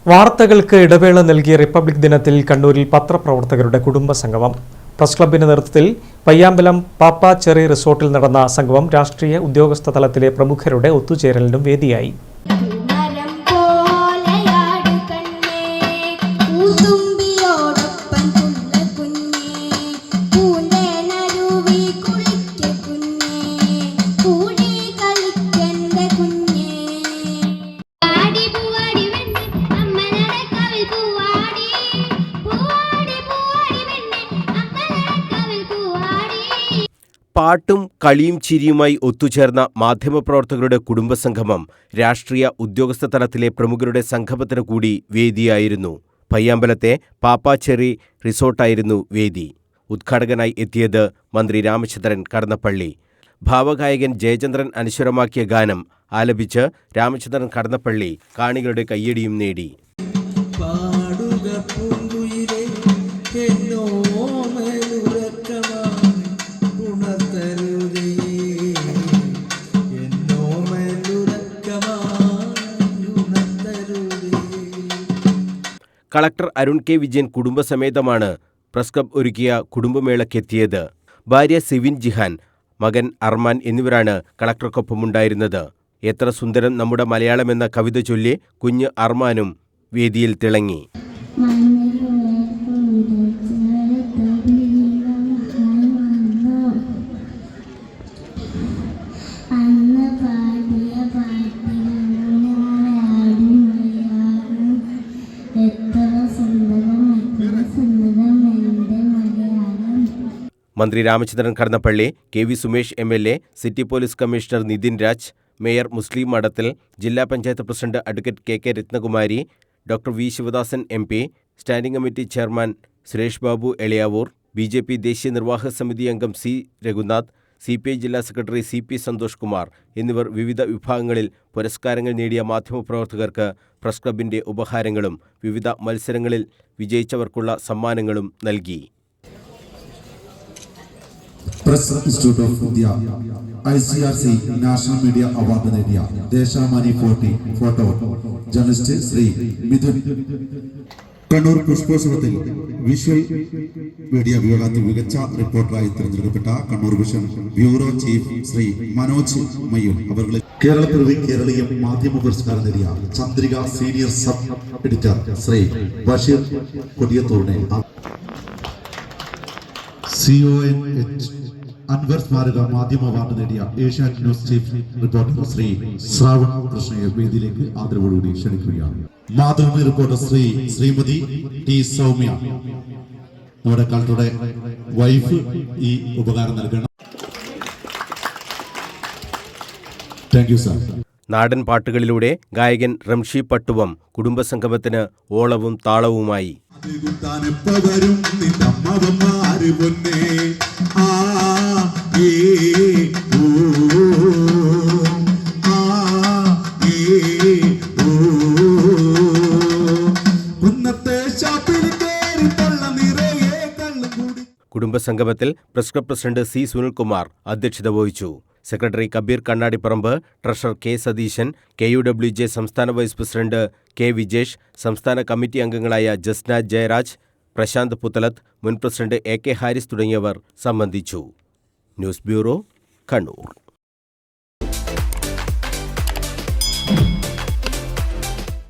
വാർത്തകൾക്ക് ഇടവേള നൽകിയ റിപ്പബ്ലിക് ദിനത്തിൽ കണ്ണൂരിൽ പത്രപ്രവർത്തകരുടെ കുടുംബസംഗമം. പ്രസ് ക്ലബിന്റെ നേതൃത്വത്തിൽ പയ്യാമ്പലം പാപ്പാച്ചെറി റിസോർട്ടിൽ നടന്ന സംഗമം രാഷ്ട്രീയ ഉദ്യോഗസ്ഥ തലത്തിലെ പ്രമുഖരുടെ ഒത്തുചേരലിനും വേദിയായി. പാട്ടും കളിയും ചിരിയുമായി ഒത്തുചേർന്ന മാധ്യമപ്രവർത്തകരുടെ കുടുംബസംഗമം രാഷ്ട്രീയ ഉദ്യോഗസ്ഥ തലത്തിലെ പ്രമുഖരുടെ സംഗമത്തിന് കൂടി വേദിയായിരുന്നു. പയ്യാമ്പലത്തെ പാപ്പാച്ചെറി റിസോർട്ടായിരുന്നു വേദി. ഉദ്ഘാടകനായി എത്തിയത് മന്ത്രി രാമചന്ദ്രൻ കടന്നപ്പള്ളി. ഭാവഗായകൻ ജയചന്ദ്രൻ അനശ്വരമാക്കിയ ഗാനം ആലപിച്ച് രാമചന്ദ്രൻ കടന്നപ്പള്ളി കാണികളുടെ കയ്യടിയും നേടി. കളക്ടർ അരുൺ കെ വിജയൻ കുടുംബസമേതമാണ് പ്രസ് ക്ലബ് ഒരുക്കിയ കുടുംബമേളയ്ക്കെത്തിയത്. ഭാര്യ സിവിൻ ജിഹാൻ, മകൻ അർമാൻ എന്നിവരാണ് കളക്ടർക്കൊപ്പമുണ്ടായിരുന്നത്. എത്ര സുന്ദരം നമ്മുടെ മലയാളം എന്ന കവിത ചൊല്ലി കുഞ്ഞ് അർമാനും വേദിയിൽ തിളങ്ങി. മന്ത്രി Ramachandran Kadannappally, K V Sumesh MLA, city police commissioner Nithin Raj, mayor Muslim Madathil, ജില്ലാ panchayat president advocate K Rathnakumari, doctor V Sivadasan MP, standing committee chairman Suresh Babu Eliyavoor, BJP. ദേശീയ നിർവാഹക സമിതി അംഗം സി രഘുനാഥ്, സി.പി.ഐ. ജില്ലാ സെക്രട്ടറി സി.പി. സന്തോഷ് കുമാർ എന്നിവർ വിവിധ വിഭാഗങ്ങളിൽ പുരസ്കാരങ്ങൾ നേടിയ മാധ്യമപ്രവർത്തകർക്ക് പ്രസ് ക്ലബിന്റെ ഉപഹാരങ്ങളും വിവിധ മത്സരങ്ങളിൽ വിജയിച്ചവർക്കുള്ള സമ്മാനങ്ങളും നൽകി. Press institute of India ICRC national media award നേടിയ ദേശാമാനി 40 ഫോട്ടോ ജേർണലിസ്റ്റ് ശ്രീ മിഥുൻ. കണ്ണൂർ പുഷ്പോത്സവത്തിൽ വിഷ്വൽ മീഡിയ വിഭാഗത്തിൽ മികച്ച റിപ്പോർട്ടറായി തിരഞ്ഞെടുക്കപ്പെട്ട Kannur vision bureau chief Shri Manoj Mayyur അവരുടെ കേരളപ്പിറവി കേരളീയ മാധ്യമ പുരസ്കാരം നേടിയ Chandrika senior sub editor Shri Basheer കൊടിയത്തൂരിനെ CONH അൻവർ സ്മാരക മാധ്യമ അവാർഡ് നേടിയ Asianet news chief reporter Shri Shravan കൃഷ്ണയെ വേദിയിലേക്ക് ആദരവോടുകൂടി ക്ഷണിക്കുകയാണ്. മാതൃഭൂമി റിപ്പോർട്ടർ ശ്രീമതി ടി സൗമ്യ, നമ്മുടെ കളക്ടറുടെ വൈഫ്, ഈ ഉപകാരം നൽകണം. Thank you sir. നാടൻ പാട്ടുകളിലൂടെ ഗായകൻ റംഷി പട്ടുവം കുടുംബസംഗമത്തിന് ഓളവും താളവുമായി. കുടുംബസംഗമത്തിൽ press club president C Sunilkumar അധ്യക്ഷത വഹിച്ചു. Secretary Kabeer Kannadiparamba, treasurer K Satheesan, KUWJ സംസ്ഥാന വൈസ് പ്രസിഡന്റ് കെ വിജേഷ്, സംസ്ഥാന കമ്മിറ്റി അംഗങ്ങളായ ജസ്ന ജയരാജ്, പ്രശാന്ത് പുത്തലത്ത്, മുൻ പ്രസിഡന്റ് AK ഹാരിസ് തുടങ്ങിയവർ സംബന്ധിച്ചു. News bureau, Kannur.